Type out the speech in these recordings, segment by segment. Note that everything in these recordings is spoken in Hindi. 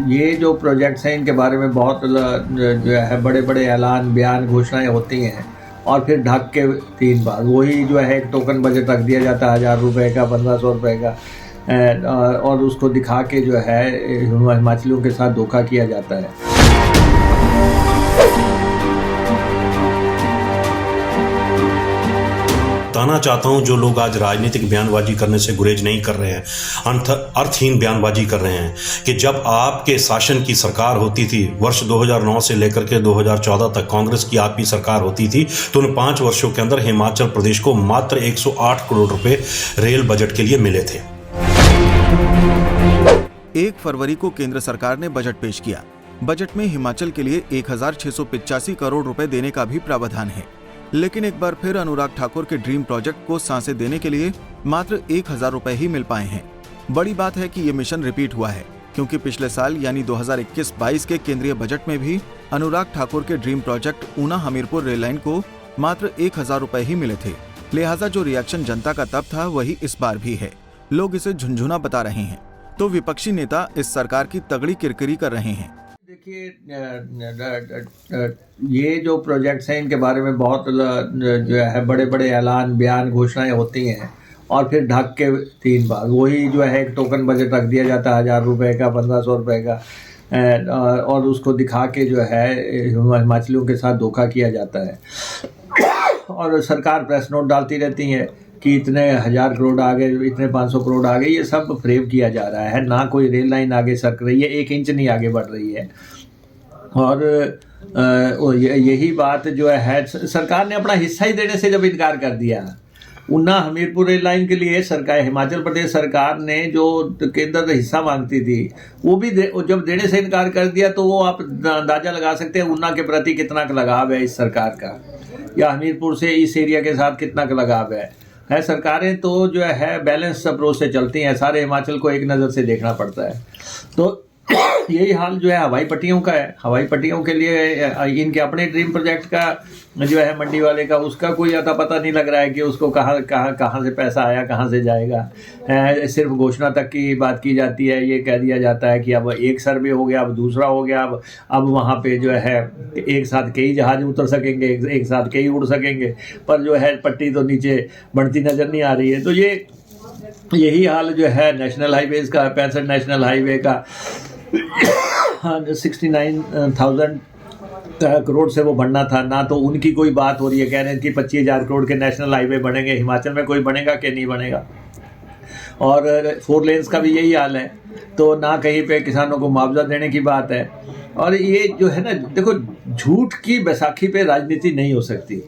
ये जो प्रोजेक्ट्स हैं इनके बारे में बहुत जो है बड़े बड़े ऐलान बयान घोषणाएं होती हैं और फिर ढक के 3 बार वही जो है एक टोकन बजट रख दिया जाता है 1000 रुपये का 1500 रुपये का और उसको दिखा के जो है हिमाचलियों के साथ धोखा किया जाता है। बताना चाहता हूं जो लोग आज राजनीतिक बयानबाजी करने से गुरेज नहीं कर रहे हैं, अर्थहीन बयानबाजी कर रहे हैं कि जब आपके शासन की सरकार होती थी वर्ष 2009 से लेकर के 2014 तक कांग्रेस की आपकी सरकार होती थी तो उन 5 वर्षों के अंदर हिमाचल प्रदेश को मात्र 108 करोड़ रुपए रेल बजट के लिए मिले थे। 1 फरवरी को केंद्र सरकार ने बजट पेश किया। बजट में हिमाचल के लिए 1685 करोड़ रुपए देने का भी प्रावधान है, लेकिन एक बार फिर अनुराग ठाकुर के ड्रीम प्रोजेक्ट को सांसें देने के लिए मात्र 1000 रुपए ही मिल पाए हैं। बड़ी बात है कि ये मिशन रिपीट हुआ है, क्योंकि पिछले साल यानी 2021-22 के केंद्रीय बजट में भी अनुराग ठाकुर के dream project Una Hamirpur rail line को मात्र 1000 रुपए ही मिले थे। लिहाजा जो रिएक्शन जनता का तब था वही इस बार भी है। लोग इसे झुनझुना बता रहे हैं, तो विपक्षी नेता इस सरकार की तगड़ी किरकिरी कर रहे हैं। देखिए, ये जो प्रोजेक्ट्स हैं इनके बारे में बहुत जो है बड़े बड़े ऐलान बयान घोषणाएं होती हैं और फिर ढक के 3 बार वही जो है एक टोकन बजट रख दिया जाता है 1000 रुपये का 1500 रुपये का और उसको दिखा के जो है हिमाचलियों के साथ धोखा किया जाता है। और सरकार प्रेस नोट डालती रहती है कि इतने 1000 करोड़ आ गए, इतने 500 करोड़ आ गए, ये सब फ्रेम किया जा रहा है। ना कोई रेल लाइन आगे सरक रही है, 1 इंच नहीं आगे बढ़ रही है। और यही बात जो है सरकार ने अपना हिस्सा ही देने से जब इनकार कर दिया, ऊना हमीरपुर रेल लाइन के लिए सरकार हिमाचल प्रदेश सरकार ने जो केंद्र हिस्सा मांगती थी वो भी जब देने से इनकार कर दिया, तो वो आप अंदाजा लगा सकते हैं ऊना के प्रति कितना लगाव है इस सरकार का, या हमीरपुर से इस एरिया के साथ कितना लगाव है। सरकारें तो जो है बैलेंस अप्रोच से चलती हैं, सारे हिमाचल को एक नज़र से देखना पड़ता है। तो यही हाल जो है हवाई पट्टियों का है। हवाई पट्टियों के लिए इनके अपने ड्रीम प्रोजेक्ट का जो है मंडी वाले का, उसका कोई अता पता नहीं लग रहा है कि उसको कहाँ से पैसा आया, कहाँ से जाएगा। सिर्फ घोषणा तक की बात की जाती है, ये कह दिया जाता है कि अब एक सर्वे हो गया, अब दूसरा हो गया, अब वहाँ पे जो है एक साथ कई जहाज उतर सकेंगे, एक साथ कई उड़ सकेंगे, पर जो है पट्टी तो नीचे बढ़ती नज़र नहीं आ रही है। तो यही हाल जो है नेशनल हाईवेज़ का, 65 नेशनल हाईवे का 69,000 करोड़ से वो बढ़ना था ना, तो उनकी कोई बात हो रही है। कह रहे हैं कि 25,000 करोड़ के नेशनल हाईवे बनेंगे, हिमाचल में कोई बनेगा कि नहीं बनेगा। और 4 लेन्स का भी यही हाल है, तो ना कहीं पे किसानों को मुआवजा देने की बात है। और ये जो है ना, देखो झूठ की बैसाखी पे राजनीति नहीं हो सकती।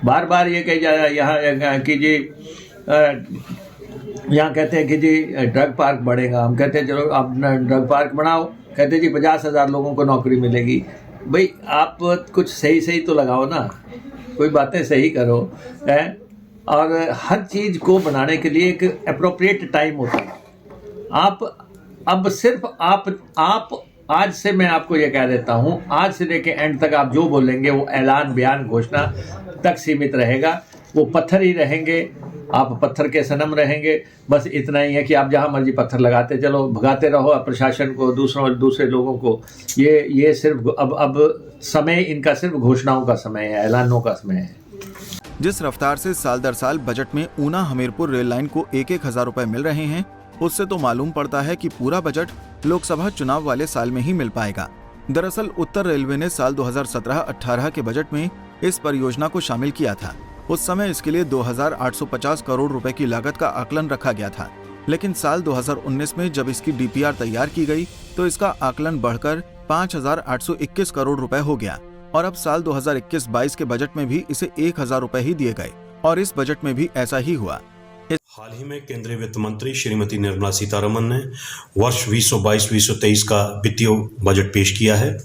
बार बार ये कही जा रहा है यहाँ कि जी यहाँ कहते हैं कि जी ड्रग पार्क बढ़ेगा, हम कहते हैं चलो आप ड्रग पार्क बनाओ, कहते हैं जी 50,000 लोगों को नौकरी मिलेगी। भाई आप कुछ सही तो लगाओ ना, कोई बातें सही करो है। और हर चीज़ को बनाने के लिए एक अप्रोप्रिएट टाइम होता है। आप अब सिर्फ आप आज से मैं आपको ये कह देता हूँ, आज से लेके एंड तक आप जो बोलेंगे वो ऐलान बयान घोषणा तक सीमित रहेगा। वो पत्थर ही रहेंगे, आप पत्थर के सनम रहेंगे। बस इतना ही है कि आप जहाँ मर्जी पत्थर लगाते चलो, भगाते रहो प्रशासन को, दूसरे लोगों को। ये सिर्फ अब समय इनका सिर्फ घोषणाओं का समय है, ऐलानों का समय है। जिस रफ्तार से साल दर साल बजट में ऊना हमीरपुर रेल लाइन को 1,000 रुपए मिल रहे हैं, उससे तो मालूम पड़ता है कि पूरा बजट लोकसभा चुनाव वाले साल में ही मिल पाएगा। दरअसल उत्तर रेलवे ने साल 2017-18 के बजट में इस परियोजना को शामिल किया था। उस समय इसके लिए 2,850 करोड़ रुपए की लागत का आकलन रखा गया था, लेकिन साल 2019 में जब इसकी डीपीआर तैयार की गई तो इसका आकलन बढ़कर 5,821 करोड़ रुपए हो गया। और अब साल 2021-22 के बजट में भी इसे 1,000 रुपए ही दिए गए, और इस बजट में भी ऐसा ही हुआ। हाल ही में केंद्रीय वित्त मंत्री श्रीमती निर्मला सीतारमन ने वर्ष 2022-2023 का वित्तीय बजट पेश किया है।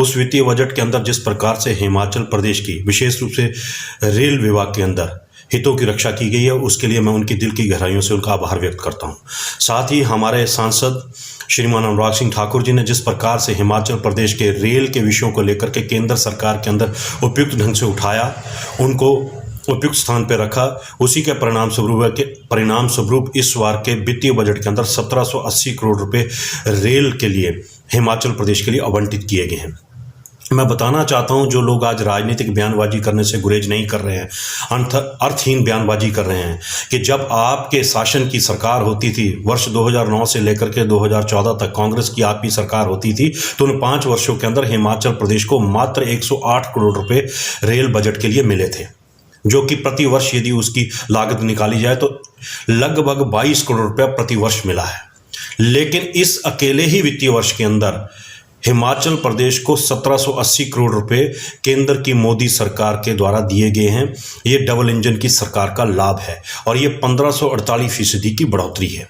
उस वित्तीय बजट के अंदर जिस प्रकार से हिमाचल प्रदेश की विशेष रूप से रेल विभाग के अंदर हितों की रक्षा की गई है, उसके लिए मैं उनकी दिल की गहराइयों से उनका आभार व्यक्त करता हूं। साथ ही हमारे सांसद श्रीमान अनुराग सिंह ठाकुर जी ने जिस प्रकार से हिमाचल प्रदेश के रेल के विषयों को लेकर के केंद्र सरकार के अंदर उपयुक्त ढंग से उठाया, उनको उपयुक्त स्थान पर रखा, उसी के परिणाम स्वरूप इस बार के वित्तीय बजट के अंदर 1780 करोड़ रुपए रेल के लिए हिमाचल प्रदेश के लिए आवंटित किए गए हैं। मैं बताना चाहता हूं, जो लोग आज राजनीतिक बयानबाजी करने से गुरेज नहीं कर रहे हैं, अर्थहीन बयानबाजी कर रहे हैं, कि जब आपके शासन की सरकार होती थी, वर्ष 2009 से लेकर के 2014 तक कांग्रेस की आपकी सरकार होती थी, तो उन 5 वर्षों के अंदर हिमाचल प्रदेश को मात्र 108 करोड़ रुपए रेल बजट के लिए मिले थे, जो कि प्रति वर्ष यदि उसकी लागत निकाली जाए तो लगभग 22 करोड़ रुपया प्रति वर्ष मिला है। लेकिन इस अकेले ही वित्तीय वर्ष के अंदर हिमाचल प्रदेश को 1780 करोड़ रुपए केंद्र की मोदी सरकार के द्वारा दिए गए हैं। ये डबल इंजन की सरकार का लाभ है और ये 1548% की बढ़ोतरी है।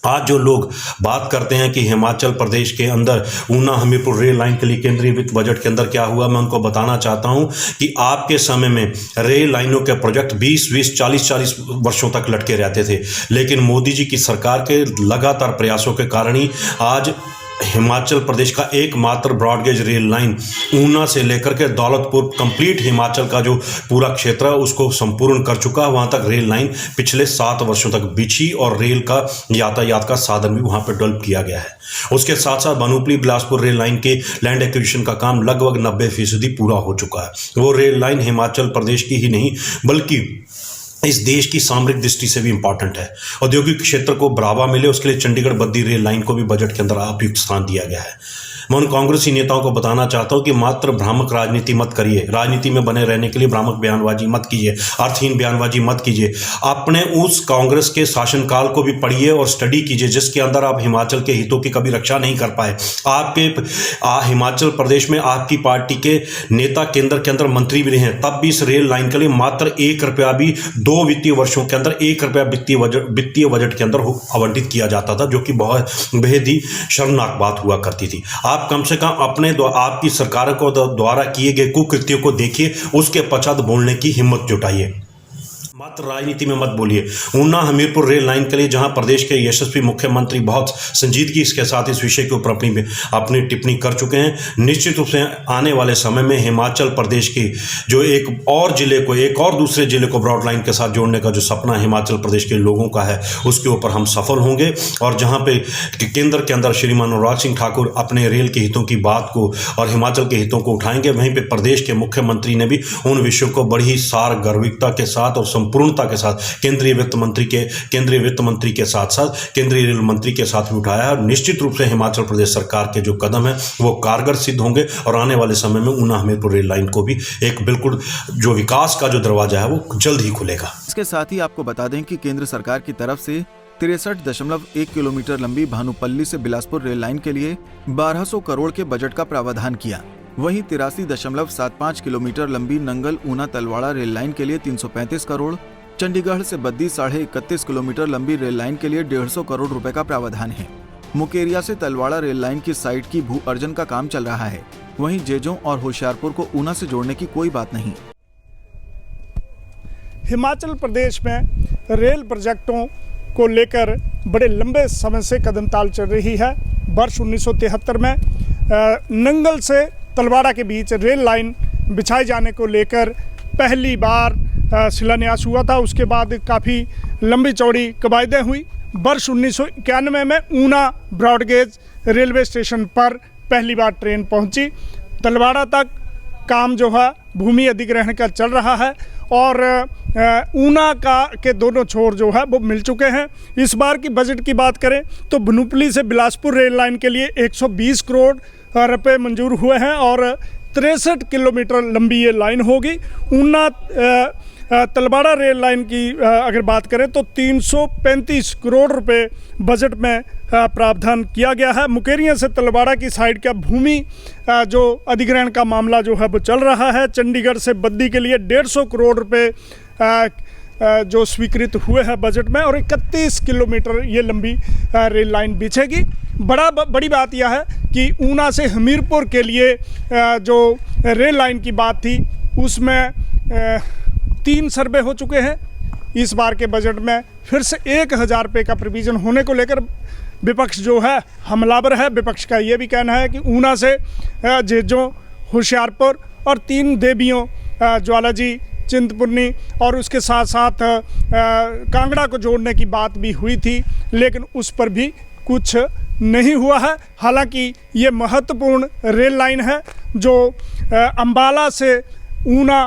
आज जो लोग बात करते हैं कि हिमाचल प्रदेश के अंदर ऊना हमीरपुर रेल लाइन के लिए केंद्रीय वित्त बजट के अंदर क्या हुआ, मैं उनको बताना चाहता हूं कि आपके समय में रेल लाइनों के प्रोजेक्ट 20-20, 40-40 वर्षों तक लटके रहते थे, लेकिन मोदी जी की सरकार के लगातार प्रयासों के कारण ही आज हिमाचल प्रदेश का एकमात्र ब्रॉडगेज रेल लाइन ऊना से लेकर के दौलतपुर कंप्लीट हिमाचल का जो पूरा क्षेत्र है उसको संपूर्ण कर चुका है। वहाँ तक रेल लाइन पिछले 7 वर्षों तक बिछी और रेल का यातायात का साधन भी वहाँ पर डेवलप किया गया है। उसके साथ साथ बनूपली बिलासपुर रेल लाइन के लैंड एक्विजिशन का काम लगभग 90% पूरा हो चुका है। वो रेल लाइन हिमाचल प्रदेश की ही नहीं बल्कि इस देश की सामरिक दृष्टि से भी इंपॉर्टेंट है। औद्योगिक क्षेत्र को बढ़ावा मिले उसके लिए चंडीगढ़ बद्दी रेल लाइन को भी बजट के अंदर उपयुक्त स्थान दिया गया है। मैं उन कांग्रेसी नेताओं को बताना चाहता हूं कि मात्र भ्रामक राजनीति मत करिए, राजनीति में बने रहने के लिए भ्रामक बयानबाजी मत कीजिए, अर्थहीन बयानबाजी मत कीजिए। अपने उस कांग्रेस के शासनकाल को भी पढ़िए और स्टडी कीजिए जिसके अंदर आप हिमाचल के हितों की कभी रक्षा नहीं कर पाए। आपके हिमाचल प्रदेश में आपकी पार्टी के नेता केंद्र के अंदर मंत्री भी रहे हैं, तब भी इस रेल लाइन के लिए मात्र 1 रुपया भी 2 वित्तीय वर्षों के अंदर 1 रुपया वित्तीय बजट के अंदर आवंटित किया जाता था, जो कि बहुत बेहद ही शर्मनाक बात हुआ करती थी। आप कम से कम अपने आपकी सरकार को द्वारा किए गए कुकृत्यों को देखिए, उसके पश्चात बोलने की हिम्मत जुटाइए, मात्र राजनीति में मत बोलिए। ऊना हमीरपुर रेल लाइन के लिए जहां प्रदेश के यशस्वी मुख्यमंत्री बहुत संजीदगी के साथ इस विषय के ऊपर अपनी टिप्पणी कर चुके हैं, निश्चित रूप से आने वाले समय में हिमाचल प्रदेश की जो एक और दूसरे जिले को ब्रॉड लाइन के साथ जोड़ने का जो सपना हिमाचल प्रदेश के लोगों का है उसके ऊपर हम सफल होंगे। और जहां पे केंद्र के अंदर श्रीमान अनुराग सिंह ठाकुर अपने रेल के हितों की बात को और हिमाचल के हितों को उठाएंगे, वहीं पर प्रदेश के मुख्यमंत्री ने भी उन विषयों को बड़ी सारगर्भिता के साथ और पूर्णता के साथ केंद्रीय वित्त मंत्री के साथ साथ केंद्रीय रेल मंत्री के साथ भी उठाया है। निश्चित रूप से हिमाचल प्रदेश सरकार के जो कदम है वो कारगर सिद्ध होंगे और आने वाले समय में ऊना हमीरपुर रेल लाइन को भी एक बिल्कुल जो विकास का जो दरवाजा है वो जल्द ही खुलेगा। इसके साथ ही आपको बता दें कि केंद्र सरकार की तरफ से 63.1 किलोमीटर लंबी भानुपल्ली से बिलासपुर रेल लाइन के लिए 1200 करोड़ के बजट का प्रावधान किया। वहीं 83.75 किलोमीटर लंबी नंगल ऊना तलवाड़ा रेल लाइन के लिए 335 करोड़, चंडीगढ़ से बद्दी 31.5 किलोमीटर लंबी रेल लाइन के लिए 150 करोड़ रुपए का प्रावधान है। मुकेरिया से तलवाड़ा रेल लाइन की साइट की भू अर्जन का काम चल रहा है। वहीं जेजों और होशियारपुर को ऊना से जोड़ने की कोई बात नहीं। हिमाचल प्रदेश में रेल प्रोजेक्टों को लेकर बड़े लंबे समय से कदमताल चल रही है। वर्ष 1973 में नंगल से तलवाड़ा के बीच रेल लाइन बिछाए जाने को लेकर पहली बार शिलान्यास हुआ था। उसके बाद काफ़ी लंबी चौड़ी कवायदें हुई। वर्ष 1991 में ऊना ब्रॉडगेज रेलवे स्टेशन पर पहली बार ट्रेन पहुंची। तलवाड़ा तक काम जो है भूमि अधिग्रहण का चल रहा है और ऊना के दोनों छोर जो है वो मिल चुके हैं। इस बार की बजट की बात करें तो बनूपली से बिलासपुर रेल लाइन के लिए 120 करोड़ रुपए मंजूर हुए हैं और 63 किलोमीटर लंबी ये लाइन होगी। ऊना तलवाड़ा रेल लाइन की अगर बात करें तो 335 करोड़ रुपए बजट में प्रावधान किया गया है। मुकेरिया से तलवाड़ा की साइड का भूमि जो अधिग्रहण का मामला जो है वो चल रहा है। चंडीगढ़ से बद्दी के लिए 150 करोड़ रुपए जो स्वीकृत हुए हैं बजट में और 31 किलोमीटर ये लंबी रेल लाइन बिछेगी। बड़ी बात यह है कि ऊना से हमीरपुर के लिए जो रेल लाइन की बात थी उसमें 3 सर्वे हो चुके हैं। इस बार के बजट में फिर से 1000 रुपये का प्रोविज़न होने को लेकर विपक्ष जो है हमलावर है। विपक्ष का ये भी कहना है कि ऊना से जेजों होशियारपुर और 3 देवियों ज्वालाजी चिंतपूर्णी और उसके साथ साथ कांगड़ा को जोड़ने की बात भी हुई थी, लेकिन उस पर भी कुछ नहीं हुआ है। हालांकि ये महत्वपूर्ण रेल लाइन है जो अंबाला से ऊना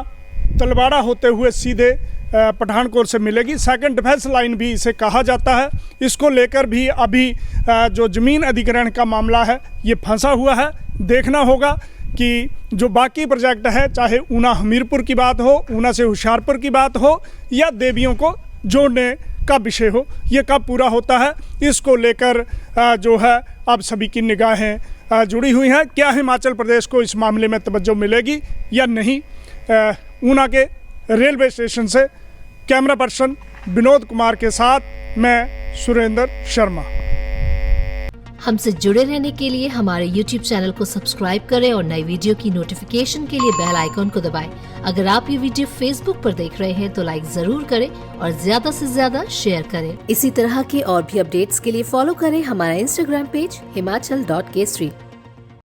तलवाड़ा होते हुए सीधे पठानकोट से मिलेगी। सेकंड डिफेंस लाइन भी इसे कहा जाता है। इसको लेकर भी अभी जो ज़मीन अधिग्रहण का मामला है ये फंसा हुआ है। देखना होगा कि जो बाकी प्रोजेक्ट है, चाहे ऊना हमीरपुर की बात हो, ऊना से होशियारपुर की बात हो या देवियों को जोड़ने का विषय हो, ये कब पूरा होता है। इसको लेकर जो है अब सभी की निगाहें जुड़ी हुई हैं। क्या हिमाचल प्रदेश को इस मामले में तवज्जो मिलेगी या नहीं। ऊना के रेलवे स्टेशन से कैमरा पर्सन विनोद कुमार के साथ मैं सुरेंद्र शर्मा। हमसे जुड़े रहने के लिए हमारे YouTube चैनल को सब्सक्राइब करें और नई वीडियो की नोटिफिकेशन के लिए बेल आइकॉन को दबाएं। अगर आप ये वीडियो Facebook पर देख रहे हैं तो लाइक जरूर करें और ज्यादा से ज्यादा शेयर करें। इसी तरह के और भी अपडेट्स के लिए फॉलो करें हमारा Instagram पेज himachal.k3।